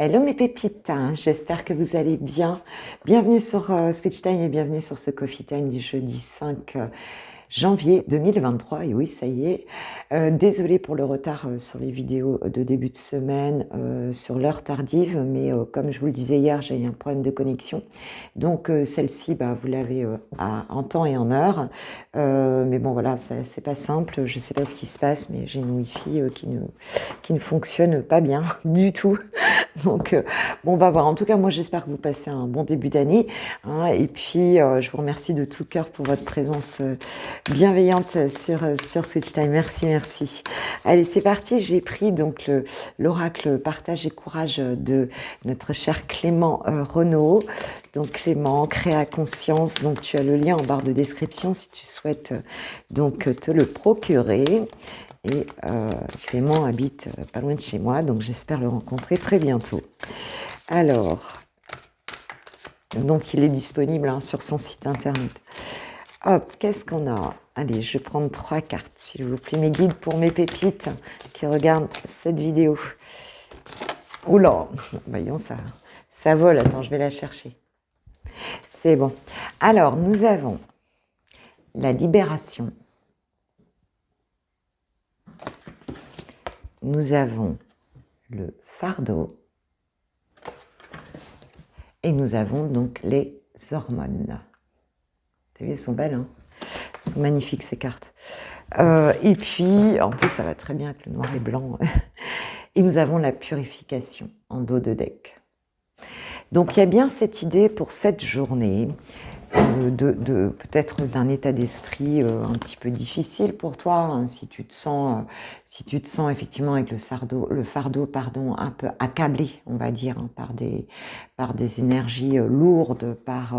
Hello mes pépites, hein, j'espère que vous allez bien. Bienvenue sur Switch Time et bienvenue sur ce Coffee Time du jeudi 5 janvier 2023. Et oui, ça y est. Désolée pour le retard sur les vidéos de début de semaine, sur l'heure tardive, mais comme je vous le disais hier, j'ai eu un problème de connexion. Donc celle-ci, bah, vous l'avez en temps et en heure. Mais bon, voilà, c'est pas simple. Je sais pas ce qui se passe, mais j'ai une Wi-Fi qui ne fonctionne pas bien du tout. Donc, bon, on va voir. En tout cas, moi, j'espère que vous passez un bon début d'année, hein. Et puis, je vous remercie de tout cœur pour votre présence bienveillante sur Switch Time. Merci, merci. Allez, c'est parti. J'ai pris donc l'oracle Partage et Courage de notre cher Clément Renaud. Donc, Clément, Créa Conscience. Donc, tu as le lien en barre de description si tu souhaites donc te le procurer. Et Clément habite pas loin de chez moi, donc j'espère le rencontrer très bientôt. Alors, donc il est disponible hein, sur son site internet. Hop, qu'est-ce qu'on a? Allez, je vais prendre 3 cartes, s'il vous plaît, mes guides pour mes pépites qui regardent cette vidéo. Oula, voyons, ça vole, attends, je vais la chercher. C'est bon. Alors, nous avons la libération. Nous avons le fardeau et nous avons donc les hormones. T'as vu, elles sont belles, hein? Elles sont magnifiques ces cartes. Et puis, en plus, ça va très bien avec le noir et blanc. Et nous avons la purification en dos de deck. Donc, il y a bien cette idée pour cette journée peut-être d'un état d'esprit un petit peu difficile pour toi, hein, si tu te sens effectivement avec le fardeau pardon, un peu accablé, on va dire, hein, par des énergies lourdes, par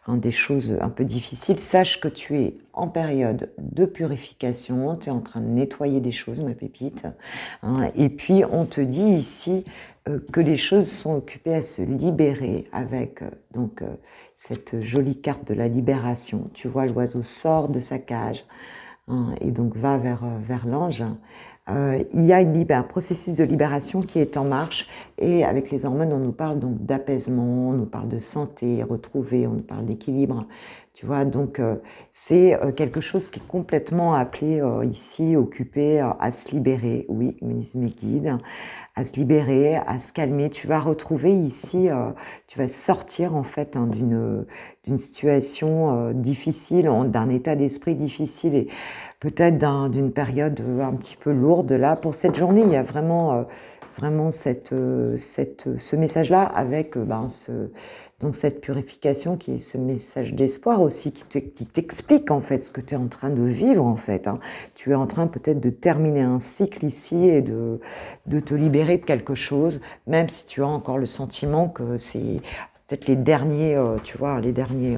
des choses un peu difficiles. Sache que tu es en période de purification, tu es en train de nettoyer des choses, ma pépite, hein, et puis on te dit ici que les choses sont occupées à se libérer avec cette jolie carte de la libération. Tu vois, l'oiseau sort de sa cage hein, et donc va vers l'ange. Il y a un processus de libération qui est en marche et avec les hormones, on nous parle donc d'apaisement, on nous parle de santé retrouvée, on nous parle d'équilibre. Tu vois, donc c'est quelque chose qui est complètement appelé ici, occupé à se libérer, oui, mes guides, à se libérer, à se calmer. Tu vas retrouver ici, tu vas sortir en fait hein, d'une situation difficile, d'un état d'esprit difficile et peut-être d'une période un petit peu lourde. Là, pour cette journée, il y a vraiment ce message-là avec donc cette purification qui est ce message d'espoir aussi qui t'explique en fait ce que tu es en train de vivre en fait. Hein. Tu es en train peut-être de terminer un cycle ici et de te libérer de quelque chose, même si tu as encore le sentiment que c'est peut-être les derniers, tu vois, les derniers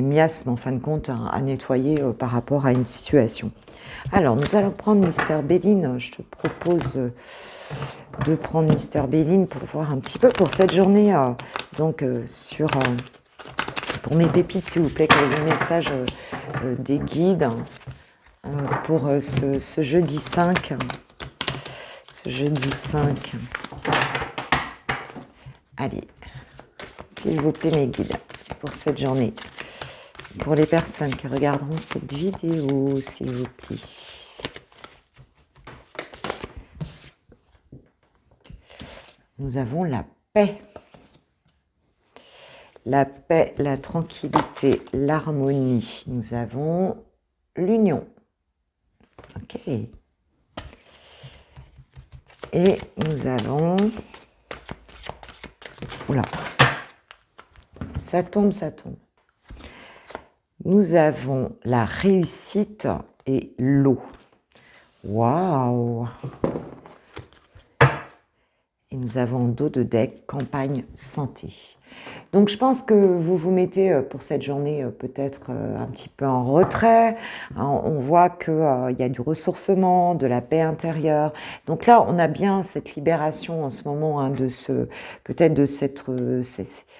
miasmes en fin de compte à nettoyer par rapport à une situation. Alors, nous allons prendre Mister Béline. Je te propose de prendre Mister Béline pour voir un petit peu pour cette journée. Pour mes pépites, s'il vous plaît, quel est le message des guides pour ce jeudi 5. Ce jeudi 5. Allez, s'il vous plaît, mes guides, pour cette journée. Pour les personnes qui regarderont cette vidéo, s'il vous plaît. Nous avons la paix. La paix, la tranquillité, l'harmonie. Nous avons l'union. Ok. Et nous avons... Oula. Ça tombe, ça tombe. Nous avons la réussite et l'eau. Waouh! Et nous avons en dos de deck campagne santé. Donc je pense que vous vous mettez pour cette journée peut-être un petit peu en retrait. On voit qu'il y a du ressourcement, de la paix intérieure. Donc là, on a bien cette libération en ce moment hein, peut-être de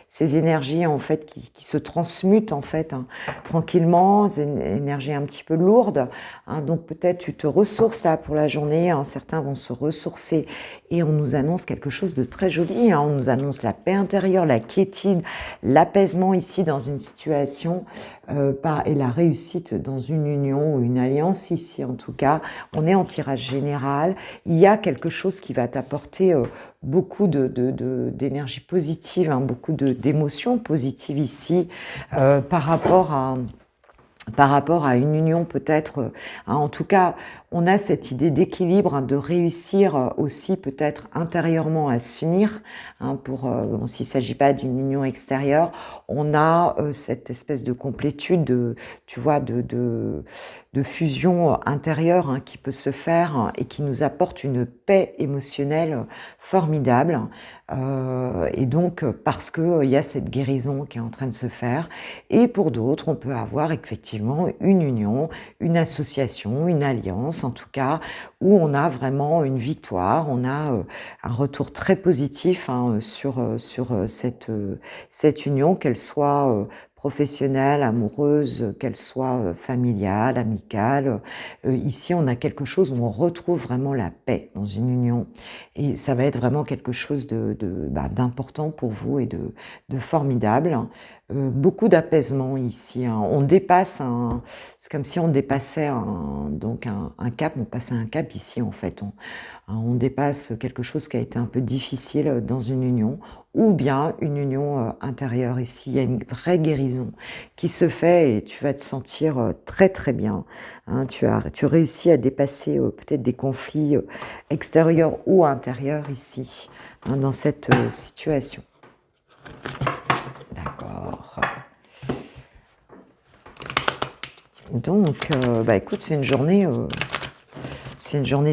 ces énergies en fait qui se transmutent en fait hein, tranquillement, ces énergies un petit peu lourdes. Hein, donc peut-être tu te ressources là pour la journée, hein, certains vont se ressourcer et on nous annonce quelque chose de très joli. Hein, on nous annonce la paix intérieure, la quiétude, l'apaisement ici dans une situation et la réussite dans une union ou une alliance ici en tout cas. On est en tirage général. Il y a quelque chose qui va t'apporter beaucoup d'énergie positive, hein, beaucoup d'émotions positives ici par rapport à une union peut-être, hein, en tout cas, on a cette idée d'équilibre, hein, de réussir aussi peut-être intérieurement à s'unir, hein, bon, s'il ne s'agit pas d'une union extérieure, on a cette espèce de complétude, tu vois, de fusion intérieure hein, qui peut se faire hein, et qui nous apporte une paix émotionnelle formidable. Et donc, parce qu'il y a cette guérison qui est en train de se faire. Et pour d'autres, on peut avoir effectivement une union, une association, une alliance, en tout cas, où on a vraiment une victoire, on a un retour très positif hein, sur cette union, qu'elle soit professionnelle, amoureuse, qu'elle soit familiale, amicale. Ici, on a quelque chose où on retrouve vraiment la paix dans une union. Et ça va être vraiment quelque chose d'important pour vous et de formidable. Beaucoup d'apaisement ici. Hein. On dépasse c'est comme si on dépassait un cap, on passait un cap ici en fait. On dépasse quelque chose qui a été un peu difficile dans une union ou bien une union intérieure. Ici, il y a une vraie guérison qui se fait et tu vas te sentir très très bien. Hein, tu réussis à dépasser peut-être des conflits extérieurs ou intérieurs ici, hein, dans cette situation. D'accord. Donc, écoute, c'est une journée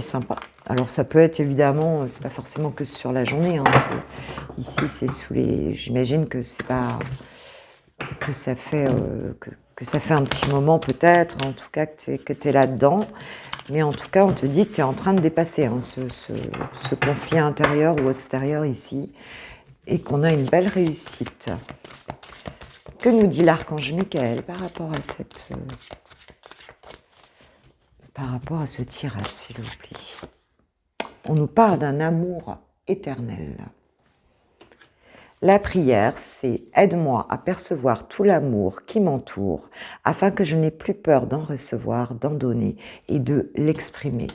sympa. Alors, ça peut être évidemment, c'est pas forcément que sur la journée. Hein, ici, c'est sous les. J'imagine que c'est pas que ça fait que ça fait un petit moment peut-être, en tout cas que tu es là-dedans. Mais en tout cas, on te dit que tu es en train de dépasser hein, ce conflit intérieur ou extérieur ici et qu'on a une belle réussite. Que nous dit l'archange Michael par rapport à ce tirage, s'il vous plaît? On nous parle d'un amour éternel. La prière, c'est « Aide-moi à percevoir tout l'amour qui m'entoure, afin que je n'ai plus peur d'en recevoir, d'en donner et de l'exprimer. »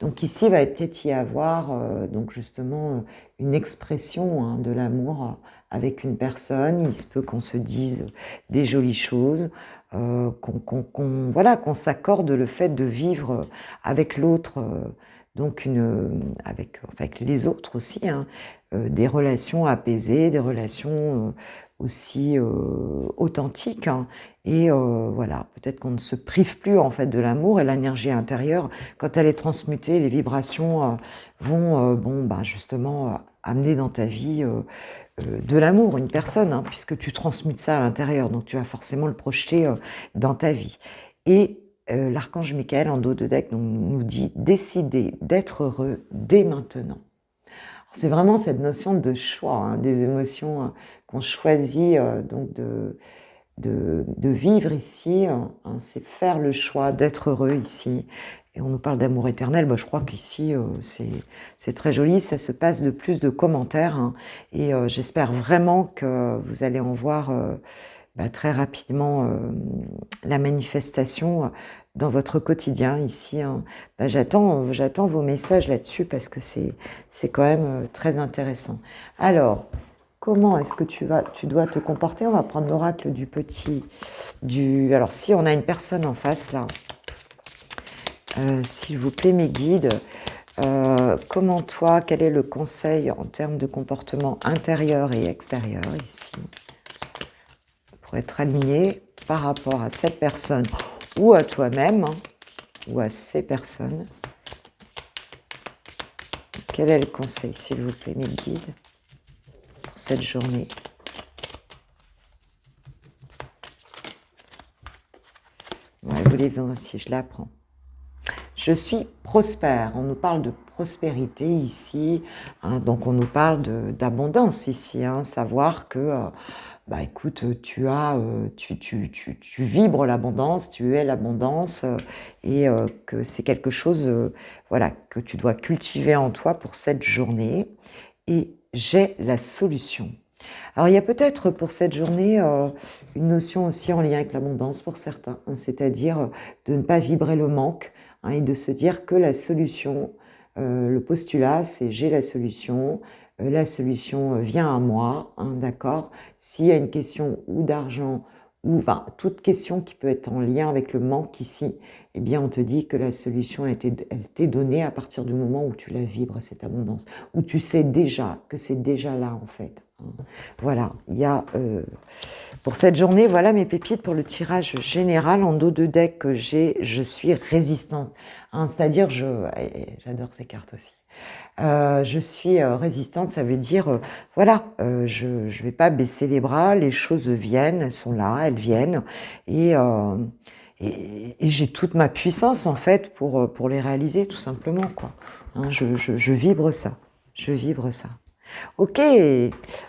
Donc ici, il va peut-être y avoir donc justement une expression hein, de l'amour avec une personne. Il se peut qu'on se dise des jolies choses, qu'on s'accorde le fait de vivre avec l'autre, donc avec les autres aussi, hein, des relations apaisées, des relations aussi authentiques. Hein, et voilà, peut-être qu'on ne se prive plus en fait de l'amour et l'énergie intérieure, quand elle est transmutée, les vibrations vont justement amener dans ta vie de l'amour, une personne, hein, puisque tu transmutes ça à l'intérieur, donc tu vas forcément le projeter dans ta vie. Et l'archange Michael en dos de deck nous dit « Décidez d'être heureux dès maintenant ». C'est vraiment cette notion de choix, hein, des émotions qu'on choisit donc de vivre ici, hein, c'est faire le choix d'être heureux ici. Et on nous parle d'amour éternel, je crois qu'ici c'est très joli, ça se passe de plus de commentaires hein, et j'espère vraiment que vous allez en voir très rapidement la manifestation dans votre quotidien ici. Hein. J'attends vos messages là-dessus parce que c'est quand même très intéressant. Alors, comment est-ce que tu dois te comporter? On va prendre l'oracle Alors, si on a une personne en face, là, s'il vous plaît, mes guides, comment toi, quel est le conseil en termes de comportement intérieur et extérieur, ici, pour être aligné par rapport à cette personne ou à toi-même, hein, ou à ces personnes? Quel est le conseil, s'il vous plaît, mes guides, pour cette journée? Voulez-vous aussi, je la prends. je suis prospère. On nous parle de prospérité ici, hein, donc on nous parle d'abondance ici, hein, savoir que, bah écoute, tu vibres l'abondance, tu es l'abondance, et que c'est quelque chose, voilà, que tu dois cultiver en toi pour cette journée. Et j'ai la solution. Alors, il y a peut-être pour cette journée une notion aussi en lien avec l'abondance pour certains, hein, c'est-à-dire de ne pas vibrer le manque, hein, et de se dire que la solution, le postulat, c'est j'ai la solution vient à moi, hein, d'accord. S'il y a une question ou d'argent, ou enfin, toute question qui peut être en lien avec le manque ici, eh bien, on te dit que la solution elle t'est donnée à partir du moment où tu la vibres, cette abondance, où tu sais déjà que c'est déjà là, en fait. Voilà, il y a pour cette journée, voilà mes pépites pour le tirage général. En dos de deck que j'ai, je suis résistante, hein, c'est-à-dire, j'adore ces cartes aussi. Je suis résistante, ça veut dire, voilà, je ne vais pas baisser les bras, les choses viennent, elles sont là, elles viennent, et, et j'ai toute ma puissance en fait pour les réaliser tout simplement, quoi. Hein, je vibre ça, je vibre ça. Ok,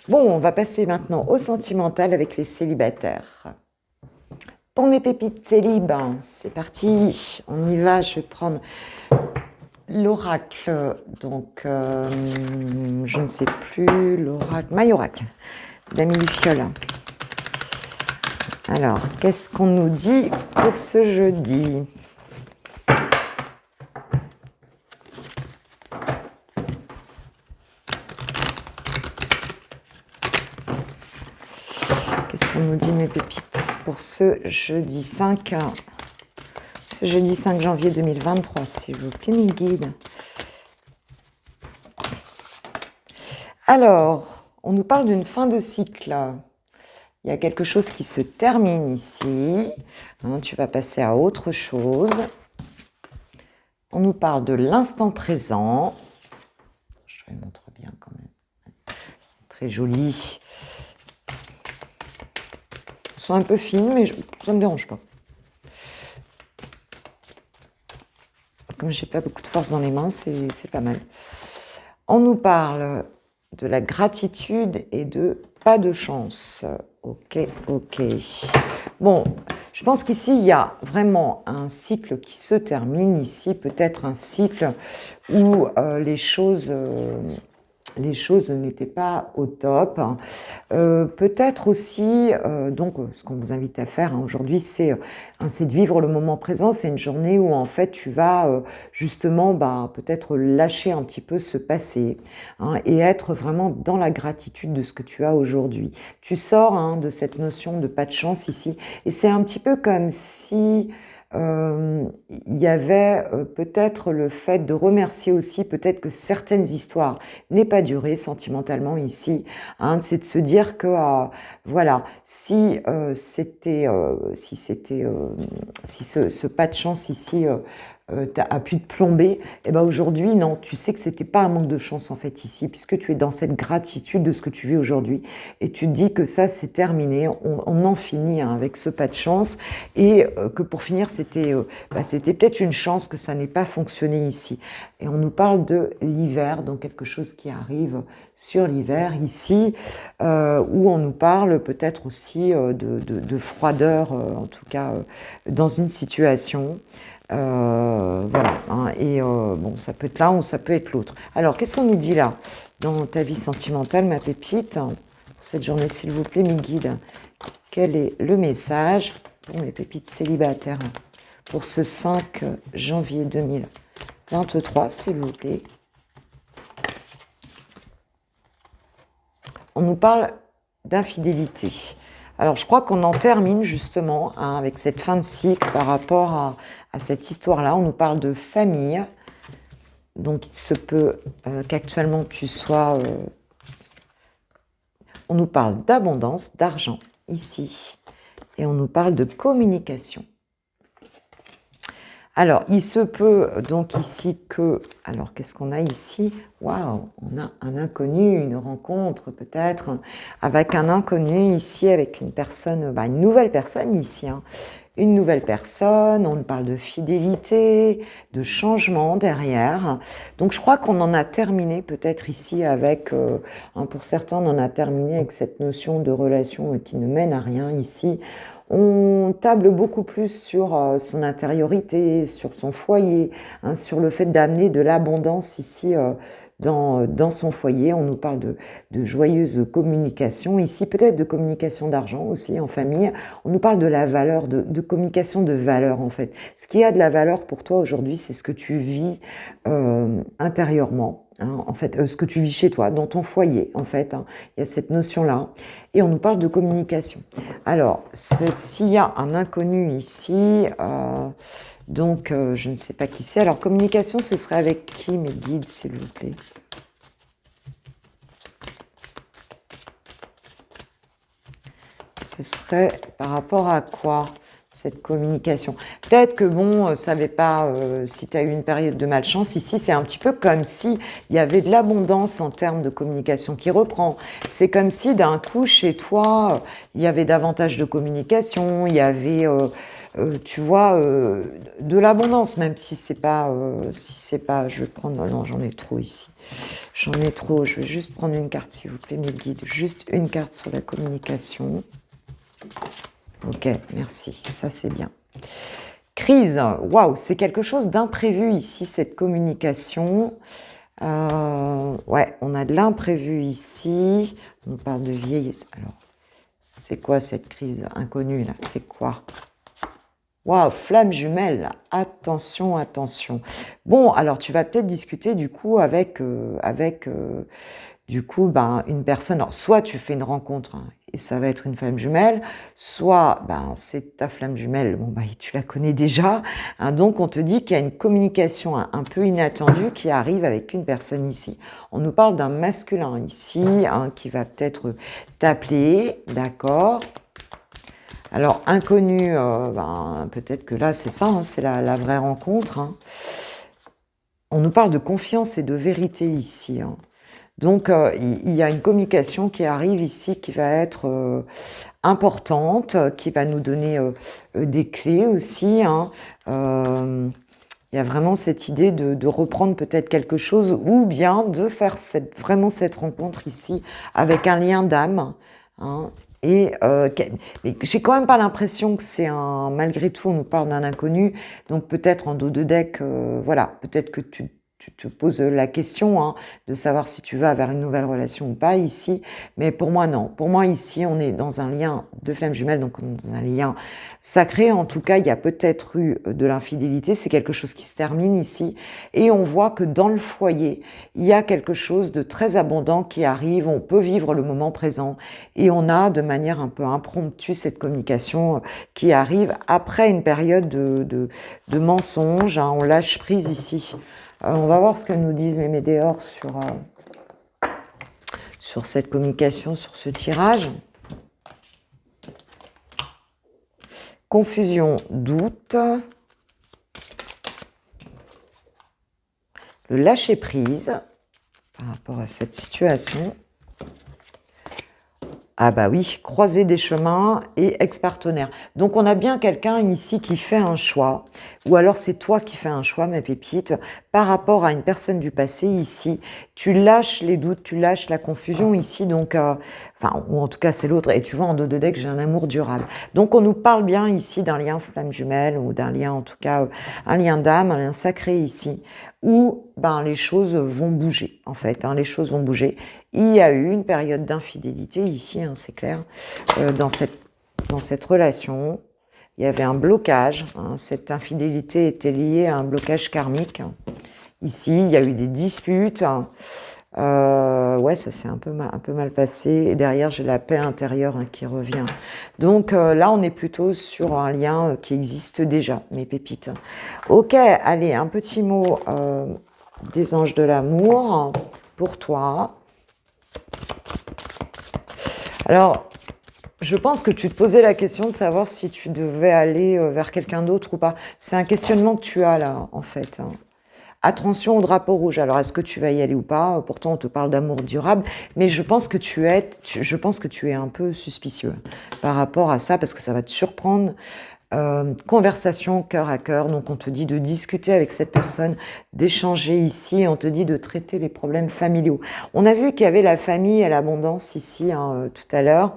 bon, on va passer maintenant au sentimental avec les célibataires. Pour mes pépites célib, c'est parti, on y va, je vais prendre l'oracle, donc je ne sais plus, l'oracle, Mayorac, d'Amélie Fiola. Alors, qu'est-ce qu'on nous dit pour ce jeudi ? Qu'est-ce qu'on nous dit, mes pépites, pour ce jeudi 5 janvier 2023, s'il vous plaît, mes guides. Alors, on nous parle d'une fin de cycle. Il y a quelque chose qui se termine ici. Hein, tu vas passer à autre chose. On nous parle de l'instant présent. Je les montre bien quand même. Très joli. Elles sont un peu fines, mais ça ne me dérange pas. Comme j'ai pas beaucoup de force dans les mains, c'est pas mal. On nous parle de la gratitude et de pas de chance. Ok, ok. Bon, je pense qu'ici, il y a vraiment un cycle qui se termine. Ici, peut-être un cycle où les choses n'étaient pas au top. Peut-être aussi, donc ce qu'on vous invite à faire, hein, aujourd'hui, c'est de vivre le moment présent. C'est une journée où en fait tu vas justement peut-être lâcher un petit peu ce passé, hein, et être vraiment dans la gratitude de ce que tu as aujourd'hui. Tu sors, hein, de cette notion de pas de chance ici, et c'est un petit peu comme si il y avait peut-être le fait de remercier aussi peut-être que certaines histoires n'aient pas duré sentimentalement ici, hein, c'est de se dire que voilà, si ce pas de chance ici a pu te plomber, et ben aujourd'hui non, tu sais que c'était pas un manque de chance en fait ici, puisque tu es dans cette gratitude de ce que tu vis aujourd'hui, et tu te dis que ça c'est terminé, on en finit, hein, avec ce pas de chance, et que pour finir c'était peut-être une chance que ça n'ait pas fonctionné ici. Et on nous parle de l'hiver, donc quelque chose qui arrive sur l'hiver ici, où on nous parle peut-être aussi de froideur, en tout cas dans une situation. Voilà, hein, et bon, ça peut être l'un ou ça peut être l'autre. Alors, qu'est-ce qu'on nous dit là dans ta vie sentimentale, ma pépite, pour cette journée, s'il vous plaît, mes guides? Quel est le message pour mes pépites célibataires pour ce 5 janvier 2023, s'il vous plaît? On nous parle d'infidélité. Alors, je crois qu'on en termine justement, hein, avec cette fin de cycle par rapport à cette histoire-là. On nous parle de famille. Donc, il se peut qu'actuellement tu sois... on nous parle d'abondance, d'argent ici. Et on nous parle de communication. Alors, il se peut donc ici que... Alors, qu'est-ce qu'on a ici? Waouh, on a un inconnu, une rencontre peut-être avec un inconnu ici, avec une personne, une nouvelle personne ici, hein, une nouvelle personne, on parle de fidélité, de changement derrière. Donc je crois qu'on en a terminé peut-être ici avec, pour certains on en a terminé avec cette notion de relation qui ne mène à rien ici. On table beaucoup plus sur son intériorité, sur son foyer, sur le fait d'amener de l'abondance ici dans son foyer. On nous parle de joyeuse communication ici, peut-être de communication d'argent aussi en famille. On nous parle de la valeur, de communication de valeur en fait. Ce qui a de la valeur pour toi aujourd'hui, c'est ce que tu vis intérieurement. En fait, ce que tu vis chez toi, dans ton foyer, en fait, il y a cette notion-là. Et on nous parle de communication. Alors, s'il y a un inconnu ici, donc je ne sais pas qui c'est. Alors, communication, ce serait avec qui, mes guides, s'il vous plaît? Ce serait par rapport à quoi? Cette communication. Peut-être que bon, savais pas si tu as eu une période de malchance. Ici, c'est un petit peu comme si il y avait de l'abondance en termes de communication qui reprend. C'est comme si d'un coup, chez toi, il y avait davantage de communication, il y avait, tu vois, de l'abondance, même si c'est pas, je vais prendre, non, j'en ai trop ici. J'en ai trop, je vais juste prendre une carte, s'il vous plaît, mes guides. Juste une carte sur la communication. Ok, merci, ça c'est bien. Crise, waouh, c'est quelque chose d'imprévu ici, cette communication. Ouais, on a de l'imprévu ici. On parle de vieillesse. Alors, c'est quoi cette crise inconnue là? C'est quoi? Waouh, flamme jumelle, attention, attention. Bon, alors tu vas peut-être discuter du coup avec du coup, une personne, alors, soit tu fais une rencontre et ça va être une flamme jumelle, soit c'est ta flamme jumelle, bon, tu la connais déjà. Donc, on te dit qu'il y a une communication un peu inattendue qui arrive avec une personne ici. On nous parle d'un masculin ici qui va peut-être t'appeler, d'accord? Alors, inconnu, peut-être que là, c'est ça, c'est la vraie rencontre. On nous parle de confiance et de vérité ici. Donc, il y a une communication qui arrive ici qui va être importante, qui va nous donner des clés aussi. Il y a vraiment cette idée de reprendre peut-être quelque chose ou bien de faire vraiment cette rencontre ici avec un lien d'âme. Mais j'ai quand même pas l'impression que c'est malgré tout, on nous parle d'un inconnu. Donc, peut-être en dos de deck, voilà, peut-être que tu te poses la question de savoir si tu vas vers une nouvelle relation ou pas ici, mais pour moi non. Pour moi ici, on est dans un lien de flamme jumelle, donc on est dans un lien sacré. En tout cas, il y a peut-être eu de l'infidélité, c'est quelque chose qui se termine ici, et on voit que dans le foyer, il y a quelque chose de très abondant qui arrive, on peut vivre le moment présent, et on a de manière un peu impromptue cette communication qui arrive après une période de mensonges, on lâche prise ici. On va voir ce que nous disent les météores sur cette communication, sur ce tirage. Confusion, doute. Le lâcher-prise par rapport à cette situation. Ah bah oui, croiser des chemins et ex-partenaire. Donc on a bien quelqu'un ici qui fait un choix, ou alors c'est toi qui fais un choix, ma pépite, par rapport à une personne du passé ici. Tu lâches les doutes, tu lâches la confusion ici, donc, ou en tout cas c'est l'autre, et tu vois en dos de deck, j'ai un amour durable. Donc on nous parle bien ici d'un lien flamme jumelle, ou d'un lien en tout cas, un lien d'âme, un lien sacré ici, où les choses vont bouger, en fait, les choses vont bouger. Il y a eu une période d'infidélité ici, c'est clair, dans cette relation. Il y avait un blocage, cette infidélité était liée à un blocage karmique. Ici, il y a eu des disputes. Ouais, ça s'est un peu mal passé. Et derrière, j'ai la paix intérieure qui revient. Donc là, on est plutôt sur un lien qui existe déjà, mes pépites. Ok, allez, un petit mot des anges de l'amour pour toi. Alors, je pense que tu te posais la question de savoir si tu devais aller vers quelqu'un d'autre ou pas. C'est un questionnement que tu as là, en fait. Attention au drapeau rouge. Alors, est-ce que tu vas y aller ou pas? Pourtant, on te parle d'amour durable, mais je pense que tu es un peu suspicieux par rapport à ça, parce que ça va te surprendre Conversation cœur à cœur, donc on te dit de discuter avec cette personne, d'échanger ici, et on te dit de traiter les problèmes familiaux. On a vu qu'il y avait la famille et l'abondance ici tout à l'heure,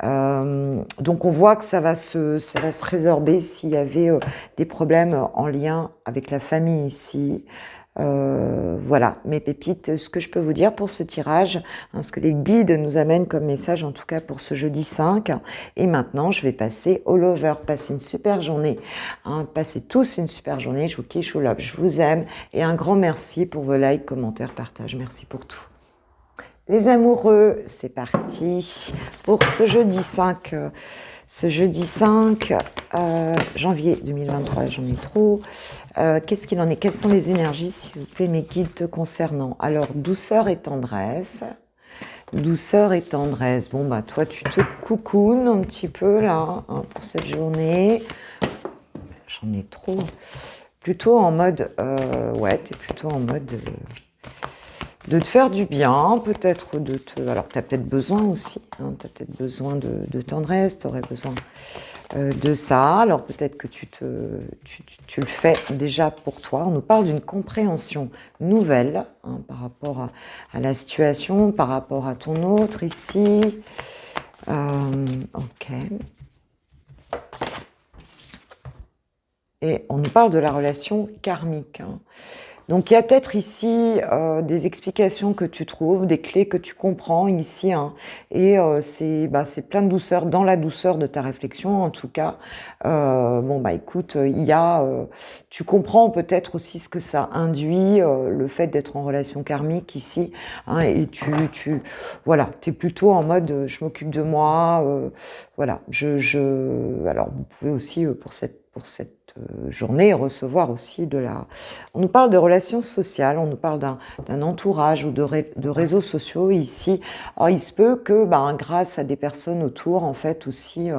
donc on voit que ça va se résorber s'il y avait des problèmes en lien avec la famille ici. Voilà, mes pépites, ce que je peux vous dire pour ce tirage, ce que les guides nous amènent comme message, en tout cas pour ce jeudi 5. Et maintenant, je vais passer au lover. Passez une super journée. Passez tous une super journée. Je vous kiffe, je vous love, je vous aime. Et un grand merci pour vos likes, commentaires, partages. Merci pour tout. Les amoureux, c'est parti pour ce jeudi 5. Ce jeudi 5 janvier 2023, j'en ai trop. Qu'est-ce qu'il en est? Quelles sont les énergies, s'il vous plaît, mes guides te concernant? Alors, douceur et tendresse. Douceur et tendresse. Bon, bah, toi, tu te coucounes un petit peu, là, pour cette journée. J'en ai trop. Plutôt en mode... ouais, t'es plutôt en mode... de te faire du bien, peut-être de te... Alors, tu as peut-être besoin aussi, tu as peut-être besoin de tendresse, tu aurais besoin de ça. Alors, peut-être que tu le fais déjà pour toi. On nous parle d'une compréhension nouvelle par rapport à la situation, par rapport à ton autre ici. Ok. Et on nous parle de la relation karmique. Donc, il y a peut-être ici des explications que tu trouves, des clés que tu comprends ici. Et c'est plein de douceur, dans la douceur de ta réflexion, en tout cas. Bon, bah écoute, tu comprends peut-être aussi ce que ça induit, le fait d'être en relation karmique ici. Et voilà, tu es plutôt en mode je m'occupe de moi. Voilà, alors, vous pouvez aussi, pour cette journée, recevoir aussi de la... On nous parle de relations sociales, on nous parle d'un entourage ou de réseaux sociaux ici. Alors, il se peut que grâce à des personnes autour, en fait, aussi,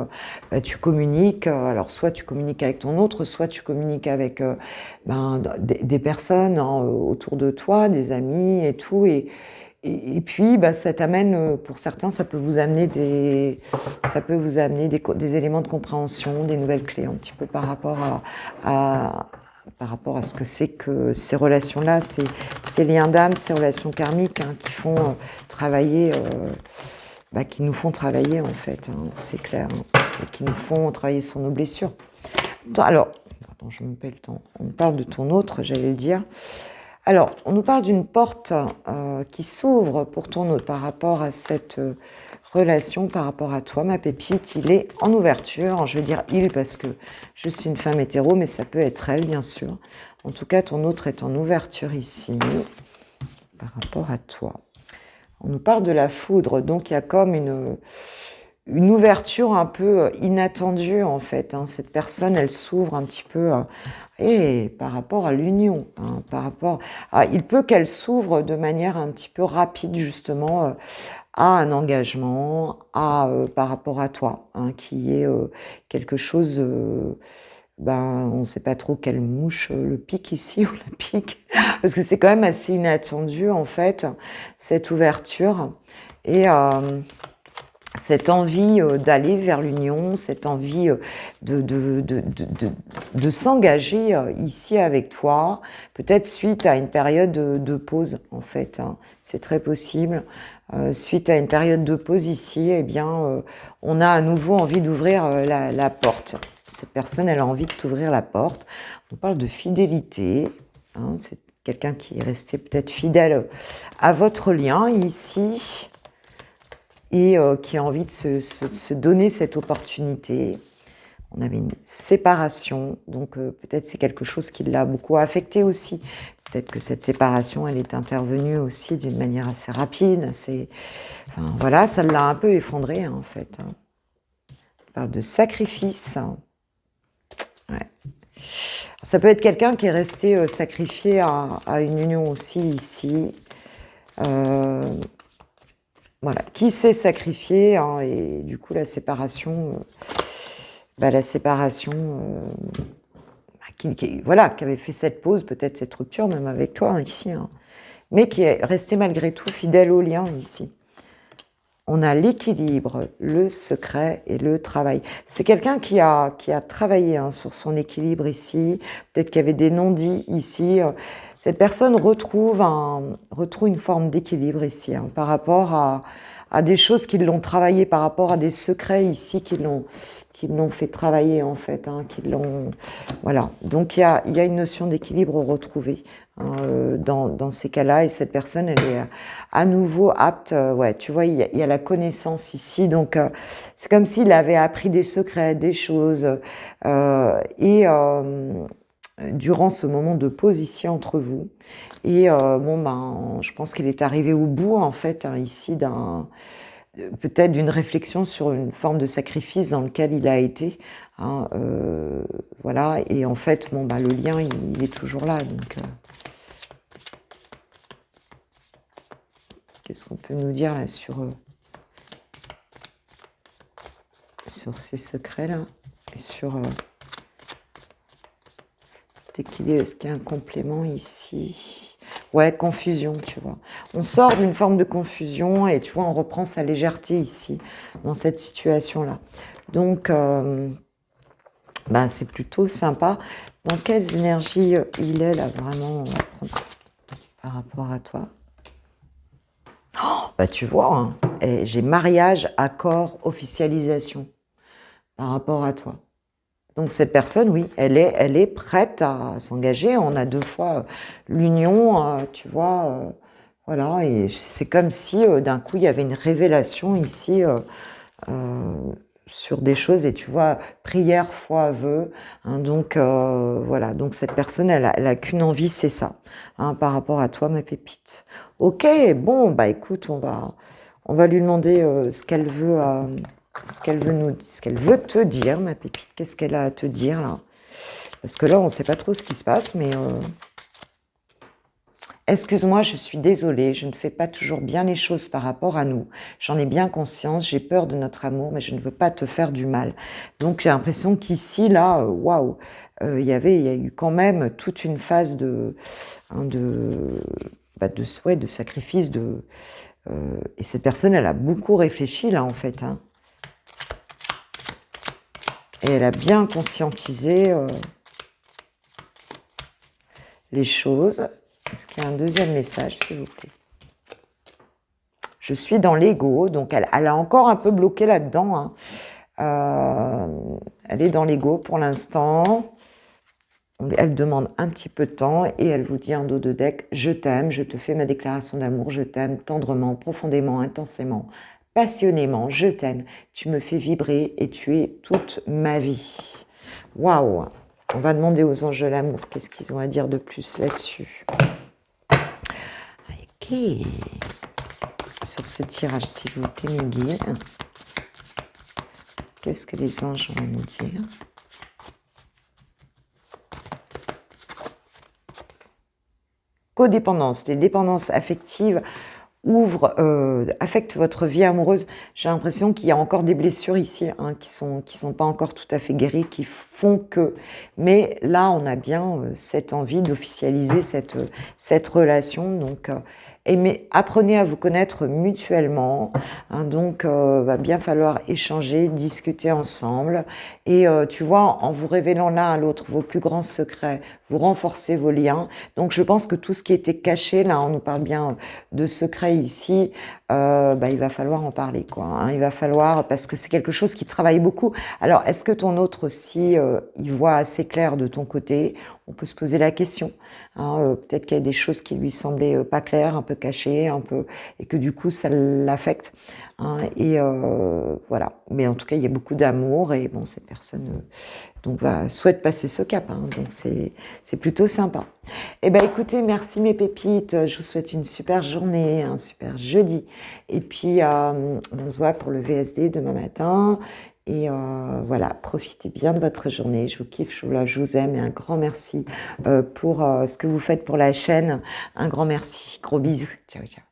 tu communiques. Alors, soit tu communiques avec ton autre, soit tu communiques avec des personnes autour de toi, des amis et tout. Et puis, ça t'amène, pour certains, ça peut vous amener des éléments de compréhension, des nouvelles clés un petit peu par rapport à ce que c'est que ces relations-là, ces liens d'âme, ces relations karmiques qui font travailler, qui nous font travailler en fait, c'est clair, et qui nous font travailler sur nos blessures. Alors, attends, je me paie le temps. On parle de ton autre, j'allais le dire. Alors, on nous parle d'une porte qui s'ouvre pour ton autre par rapport à cette relation, par rapport à toi, ma pépite. Il est en ouverture. Je vais dire il parce que je suis une femme hétéro, mais ça peut être elle, bien sûr. En tout cas, ton autre est en ouverture ici par rapport à toi. On nous parle de la foudre, donc il y a comme une ouverture un peu inattendue en fait. Cette personne, elle s'ouvre un petit peu par rapport à l'union. Il peut qu'elle s'ouvre de manière un petit peu rapide justement à un engagement, par rapport à toi, qui est quelque chose... on ne sait pas trop quelle mouche le pique ici ou la pique, parce que c'est quand même assez inattendu en fait, cette ouverture. Et cette envie d'aller vers l'union, cette envie de s'engager ici avec toi, peut-être suite à une période de pause en fait, c'est très possible. Suite à une période de pause ici, on a à nouveau envie d'ouvrir la porte. Cette personne, elle a envie de t'ouvrir la porte. On parle de fidélité. C'est quelqu'un qui est resté peut-être fidèle à votre lien ici et qui a envie de se donner cette opportunité. On avait une séparation, donc peut-être c'est quelque chose qui l'a beaucoup affecté aussi. Peut-être que cette séparation, elle est intervenue aussi d'une manière assez rapide. Voilà, ça l'a un peu effondré en fait. On parle de sacrifice. Ouais. Ça peut être quelqu'un qui est resté sacrifié à une union aussi ici. Voilà, qui s'est sacrifié et du coup la séparation, qui avait fait cette pause, peut-être cette rupture même avec toi ici, mais qui est resté malgré tout fidèle au lien ici. on a l'équilibre, le secret et le travail. C'est quelqu'un qui a travaillé hein, sur son équilibre ici. Peut-être qu'il y avait des non-dits ici. Cette personne retrouve une forme d'équilibre ici hein, par rapport à des choses qui l'ont travaillé, par rapport à des secrets ici qui l'ont fait travailler en fait. Hein, voilà. Donc il y a une notion d'équilibre retrouvée. Dans ces cas-là, et cette personne, elle est à nouveau apte. Ouais, tu vois, il y a la connaissance ici, donc c'est comme s'il avait appris des secrets, des choses, et durant ce moment de position entre vous. Et bon, ben, je pense qu'il est arrivé au bout, en fait, hein, ici, peut-être d'une réflexion sur une forme de sacrifice dans lequel il a été. Hein, voilà, et en fait, bon, ben, le lien, il est toujours là, donc... Qu'est-ce qu'on peut nous dire là sur ces secrets-là et sur est-ce qu'il y a un complément ici? Ouais, confusion, tu vois. On sort d'une forme de confusion et tu vois, on reprend sa légèreté ici, dans cette situation-là. Donc, ben, c'est plutôt sympa. Dans quelles énergies il est là, vraiment, on va prendre par rapport à toi? Oh, bah tu vois, hein, j'ai mariage, accord, officialisation par rapport à toi. Donc cette personne, oui, elle est prête à s'engager. On a deux fois l'union, tu vois, voilà. Et c'est comme si d'un coup il y avait une révélation ici sur des choses. Et tu vois, prière, foi, vœu. Hein, donc voilà. Donc cette personne, elle a qu'une envie, c'est ça, hein, par rapport à toi, ma pépite. Ok, bon, bah écoute, on va lui demander ce qu'elle veut ce qu'elle veut te dire, ma pépite. Qu'est-ce qu'elle a à te dire là? Parce que là, on ne sait pas trop ce qui se passe, mais excuse-moi, je suis désolée, je ne fais pas toujours bien les choses par rapport à nous. J'en ai bien conscience, j'ai peur de notre amour, mais je ne veux pas te faire du mal. Donc j'ai l'impression qu'ici, là, waouh, il y a eu quand même toute une phase de sacrifice, et cette personne, elle a beaucoup réfléchi là en fait. Hein. Et elle a bien conscientisé les choses. Est-ce qu'il y a un deuxième message, s'il vous plaît? Je suis dans l'ego, donc elle a encore un peu bloqué là-dedans. Hein. Elle est dans l'ego pour l'instant. Elle demande un petit peu de temps et elle vous dit en dos de deck, je t'aime, je te fais ma déclaration d'amour, je t'aime tendrement, profondément, intensément, passionnément, je t'aime, tu me fais vibrer et tu es toute ma vie. Waouh! On va demander aux anges de l'amour qu'est-ce qu'ils ont à dire de plus là-dessus. Ok. Sur ce tirage, s'il vous plaît, mes guides. Qu'est-ce que les anges vont nous dire? Codépendance, les dépendances affectives affectent votre vie amoureuse. J'ai l'impression qu'il y a encore des blessures ici hein, qui sont pas encore tout à fait guéries, qui font que... Mais là, on a bien cette envie d'officialiser cette relation. Donc, apprenez à vous connaître mutuellement. Hein, donc, va bien falloir échanger, discuter ensemble. Et tu vois, en vous révélant l'un à l'autre vos plus grands secrets, vous renforcez vos liens. Donc, je pense que tout ce qui était caché, là, on nous parle bien de secrets ici, il va falloir en parler, quoi. Hein, il va falloir, parce que c'est quelque chose qui travaille beaucoup. Alors, est-ce que ton autre aussi, il voit assez clair de ton côté? On peut se poser la question. Hein, peut-être qu'il y a des choses qui lui semblaient pas claires, un peu cachées, et que du coup, ça l'affecte. Hein, et voilà. Mais en tout cas, il y a beaucoup d'amour et bon, cette personne souhaite passer ce cap. Hein, donc, c'est plutôt sympa. Eh bien, écoutez, merci mes pépites. Je vous souhaite une super journée, un super jeudi. Et puis, on se voit pour le VSD demain matin. Et voilà, profitez bien de votre journée. Je vous kiffe, je vous aime et un grand merci pour ce que vous faites pour la chaîne. Un grand merci. Gros bisous. Ciao, ciao.